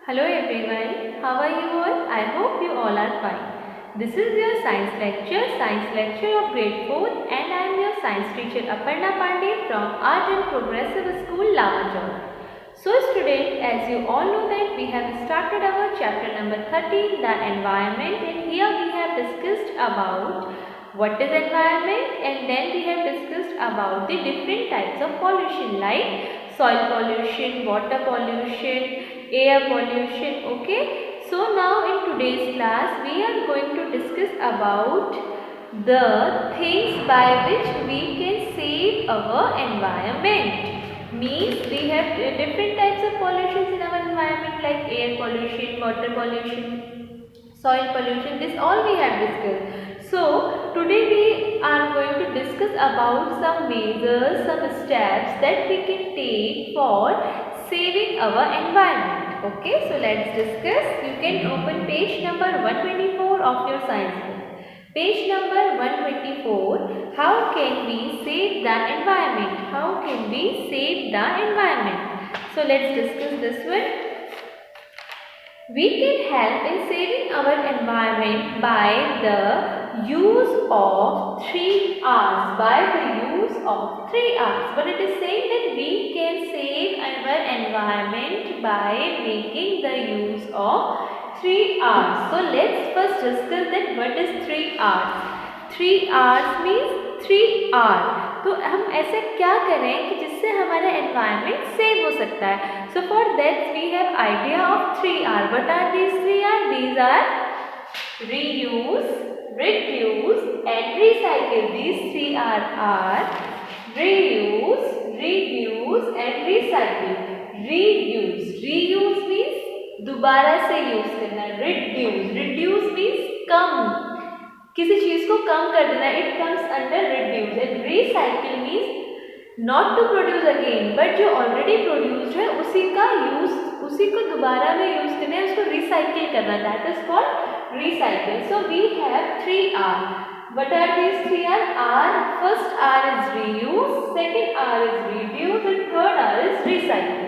Hello everyone, how are you all? I hope you all are fine. This is your science lecture of grade 4 and I am your science teacher Aparna Pandey from Art and Progressive School, Lavajor. So students, as you all know that we have started our chapter number 13, the environment, and here we have discussed about what is environment, and then we have discussed about the different types of pollution like soil pollution, water pollution, air pollution. Okay, so now in today's class we are going to discuss about the things by which we can save our environment. Means we have different types of pollutions in our environment like air pollution, water pollution, soil pollution. This all we have discussed. So today we are going to discuss about some measures, some steps that we can take for saving our environment. Okay, so let's discuss. You can open page number 124 of your science book. Page number 124. How can we save the environment? How can we save the environment? So let's discuss this one. We can help in saving our environment by the use of 3 R's. By the use of 3 R's. But it is saying that we can save our environment by making the use of 3 R's. So let's first discuss that what is 3 R's. 3 R's means 3 R. तो हम ऐसा क्या करें कि जिससे हमारा environment save हो सकता है. So for that we have idea of 3R. What are these 3R? These are reuse, reduce and recycle. These 3R are reuse, reduce and recycle. Reuse means दोबारा से यूज करना. Reduce means कम, किसी चीज को कम कर देना. It comes under reduce. And recycle means not to produce again, but जो ऑलरेडी प्रोड्यूस्ड है उसी का यूज, उसी को दोबारा में यूज करना है, उसको रिसाइकिल करना. That is called recycle. So we have 3R. What are these 3R? First R is reuse, second R is reduce and third R is recycle.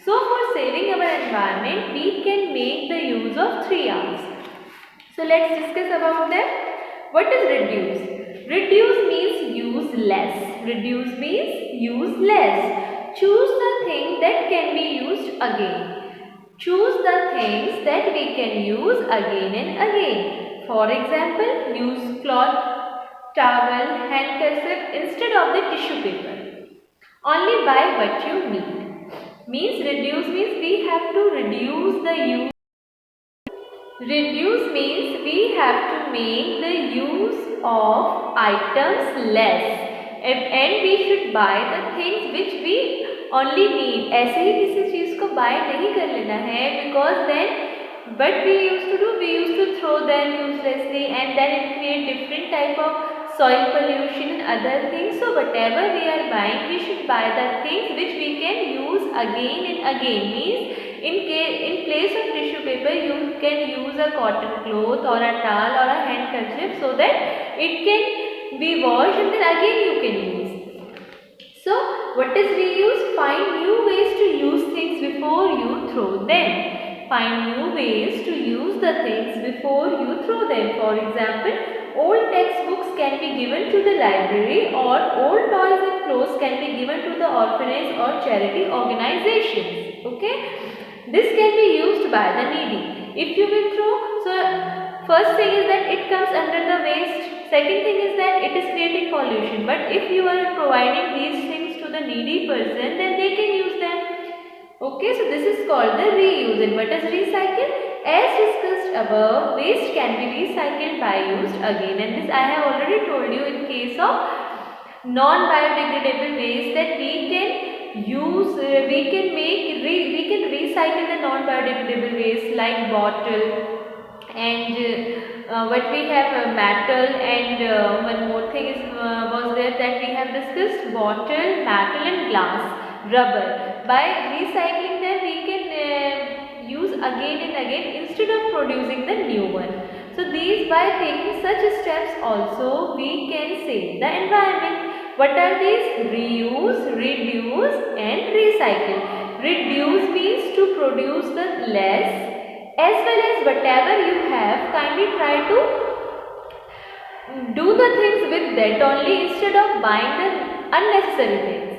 So for saving our environment we can make the use of 3R's. So let's discuss about them. What is reduce? Reduce means use less. Reduce means use less. Choose the thing that can be used again. Choose the things that we can use again and again. For example, use cloth, towel, handkerchief instead of the tissue paper. Only buy what you need. Means reduce means we have to reduce the use. Reduce means we have to make the use of items less, and we should buy the things which we only need. ऐसे ही किसी चीज को buy नहीं कर लेना है, because then what we used to do, we used to throw them uselessly and then it create different type of soil pollution and other things. So whatever we are buying, we should buy the things which we can use again and again. Means in place of tissue paper you can use a cotton cloth or a towel or a handkerchief, so that it can be washed and then again you can use. So what is reuse? Find new ways to use things before you throw them. Find new ways to use the things before you throw them. For example, old textbooks can be given to the library, or old toys and clothes can be given to the orphanage or charity organizations. Okay, this can be used by the needy. If you will throw, so first thing is that it comes under the waste. Second thing is that it is creating pollution. But if you are providing these things to the needy person, then they can use them. Okay, so this is called the reuse. And what is recycle? As discussed above, waste can be recycled by used again. And this I have already told you in case of non-biodegradable waste, that we can use, we can recycle the non-biodegradable waste like bottle and what we have metal, and one more thing is was there that we have discussed: bottle, metal and glass, rubber. By recycling them we can use again and again instead of producing the new one. So these, by taking such steps also we can save the environment. What are these? Reuse, reduce and recycle. Reduce means to produce the less, as well as whatever you have, kindly try to do the things with that only instead of buying the unnecessary things.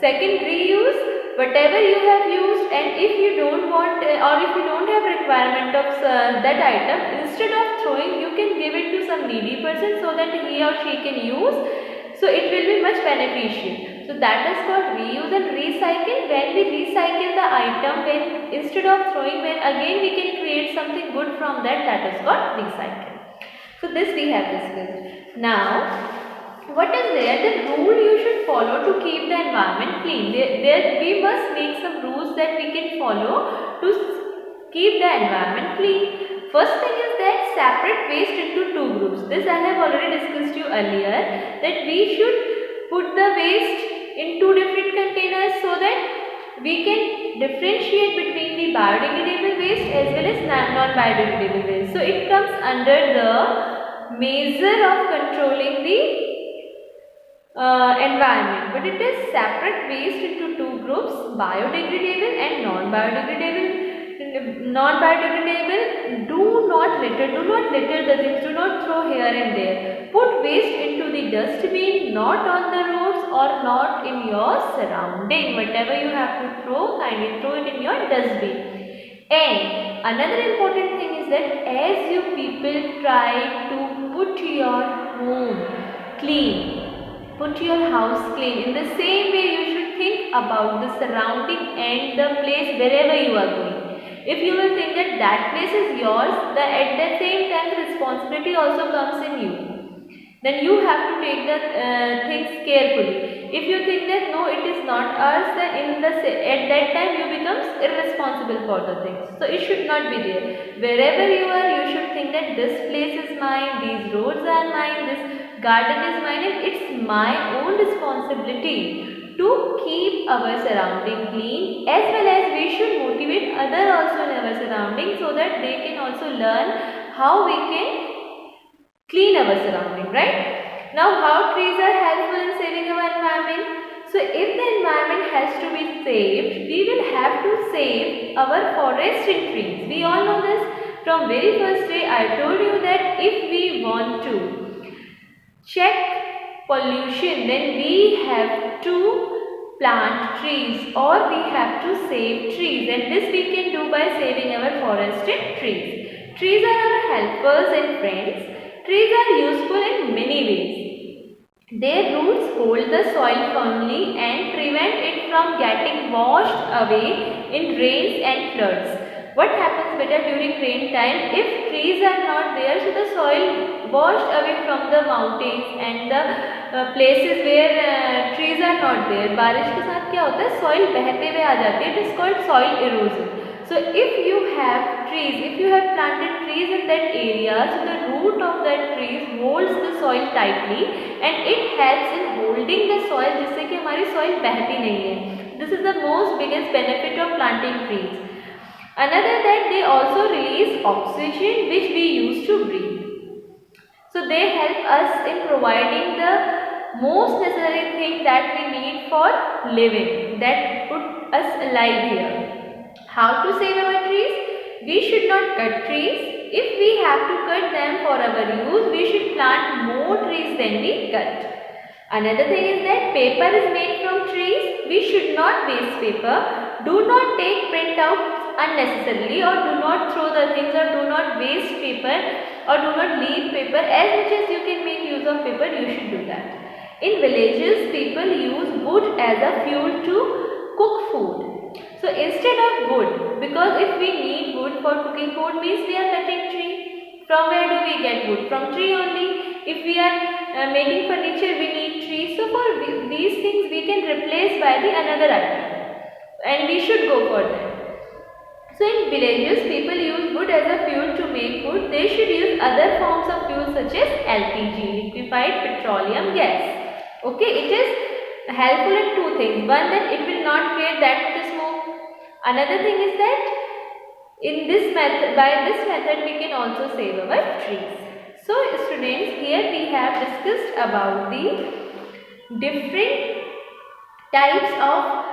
Second, reuse whatever you have used, and if you don't want or if you don't have requirement of that item, instead of throwing, you can give it to some needy person so that he or she can use, so it will be much beneficial. So that is called reuse. And recycle, when we recycle the item, when instead of throwing, when again we can create something good from that, that is called recycle. So this we have discussed. Now, what is there? The rule you should follow to keep the environment clean. There we must make some rules that we can follow to keep the environment clean. First thing is that separate waste into two groups. This I have already discussed you earlier, that we should put the waste in two different containers so that we can differentiate between the biodegradable waste as well as non-biodegradable waste. So it comes under the measure of controlling the environment, but it is separate waste into two groups, biodegradable and non-biodegradable. Non-biodegradable, do not litter the things, do not throw here and there. Put waste into the dustbin, not on the roads or not in your surrounding. Whatever you have to throw, kindly throw it in your dustbin. And another important thing is that as you people try to put your home clean, put your house clean, in the same way you should think about the surrounding and the place wherever you are going. If you will think that that place is yours, at the same time the responsibility also comes in you. Then you have to take the things carefully. If you think that no, it is not ours, then at that time you become irresponsible for the things. So it should not be there. Wherever you are, you should think that this place is mine, these roads are mine, this garden is mine, and it's my own responsibility to keep our surrounding clean, as well as we should motivate others also in our surrounding so that they can also learn how we can clean our surrounding, right? Now, how trees are helpful in saving our environment? So, if the environment has to be saved, we will have to save our forest and trees. We all know this. From very first day, I told you that if we want to check pollution, then we have to plant trees or we have to save trees, and this we can do by saving our forest and trees. Trees are our helpers and friends. Trees are useful in many ways. Their roots hold the soil firmly and prevent it from getting washed away in rains and floods. What happens better during rain time? If trees are not there, so the soil washed away from the mountains and the places where trees are not there. बारिश के साथ क्या होता है? Soil बहते हुए आ जाती है. It is called soil erosion. So if you have trees, if you have planted trees in that area, so the root of that trees holds the soil tightly and it helps in holding the soil, जिससे कि हमारी soil बहती नहीं है. This is the most biggest benefit of planting trees. Another that they also release oxygen which we use to breathe. So they help us in providing the most necessary thing that we need for living, that put us alive here. How to save our trees? We should not cut trees. If we have to cut them for our use, we should plant more trees than we cut. Another thing is that paper is made from trees. We should not waste paper. Do not take printouts unnecessarily, or do not throw the things, or do not waste paper, or do not leave paper. As much as you can make use of paper, you should do that. In villages, people use wood as a fuel to cook food. So instead of wood, because if we need wood for cooking food, means we are cutting tree. From where do we get wood? From tree only. If we are making furniture, we need trees. So for these things, we can replace by the another item, and we should go for that. So in villages, people use wood as a fuel to make food. They should use other forms of fuel such as LPG, liquefied petroleum gas. Okay, it is helpful in two things. One, that it will not create that much smoke. Another thing is that in this method, by this method, we can also save our trees. So students, here we have discussed about the different types of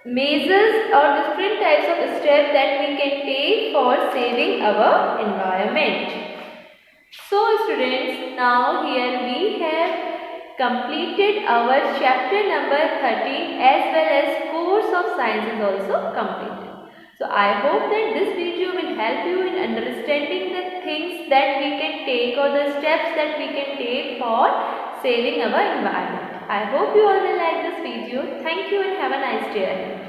measures or different types of steps that we can take for saving our environment. So students, now here we have completed our chapter number 13 as well as course of science is also completed. So I hope that this video will help you in understanding the things that we can take or the steps that we can take for saving our environment. I hope you all will like this video. Thank you and have a nice day ahead.